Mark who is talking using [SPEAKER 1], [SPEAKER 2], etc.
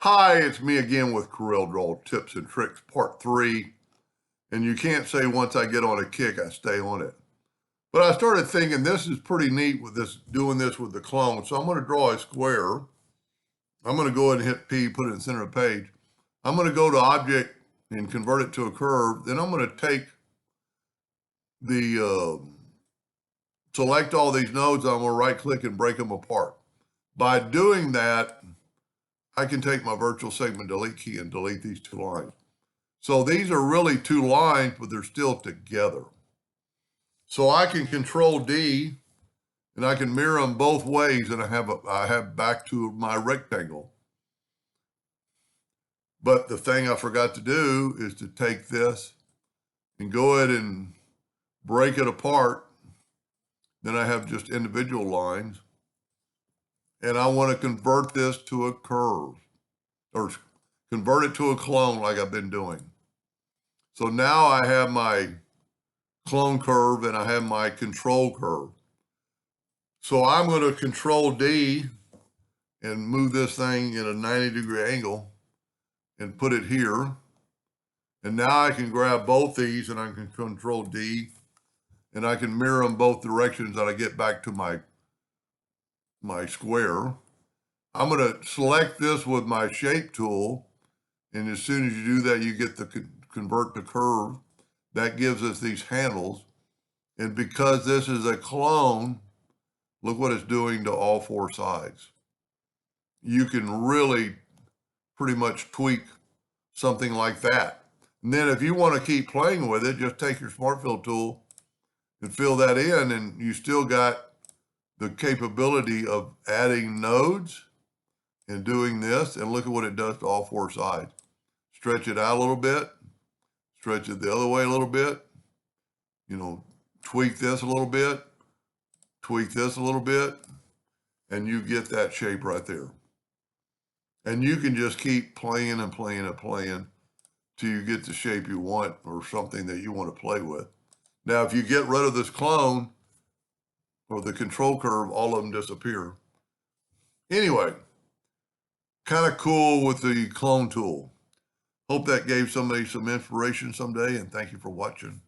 [SPEAKER 1] Hi, it's me again with Corel Draw Tips and Tricks Part 3. And you can't say once I get on a kick, I stay on it. But I started thinking this is pretty neat with this, doing this with the clone. So I'm going to draw a square. I'm going to go ahead and hit P, put it in the center of the page. I'm going to go to Object and convert it to a curve. Then I'm going to take select all these nodes. I'm going to right click and break them apart. By doing that, I can take my virtual segment delete key and delete these two lines. So these are really two lines, but they're still together. So I can control D and I can mirror them both ways, and I have back to my rectangle. But the thing I forgot to do is to take this and go ahead and break it apart. Then I have just individual lines. And I want to convert this to a curve, or convert it to a clone like I've been doing. So now I have my clone curve and I have my control curve. So I'm going to control D and move this thing in a 90-degree angle and put it here. And now I can grab both these and I can control D and I can mirror them both directions that I get back to my square. I'm going to select this with my shape tool. And as soon as you do that, you get the convert to curve. That gives us these handles. And because this is a clone, look what it's doing to all four sides. You can really pretty much tweak something like that. And then if you want to keep playing with it, just take your Smart Fill tool and fill that in, and you still got the capability of adding nodes and doing this. And look at what it does to all four sides. Stretch it out a little bit, stretch it the other way a little bit, tweak this a little bit, tweak this a little bit, and you get that shape right there. And you can just keep playing and playing and playing till you get the shape you want or something that you want to play with. Now, if you get rid of this clone or the control curve, all of them disappear. Anyway, kind of cool with the clone tool. Hope that gave somebody some inspiration someday, and thank you for watching.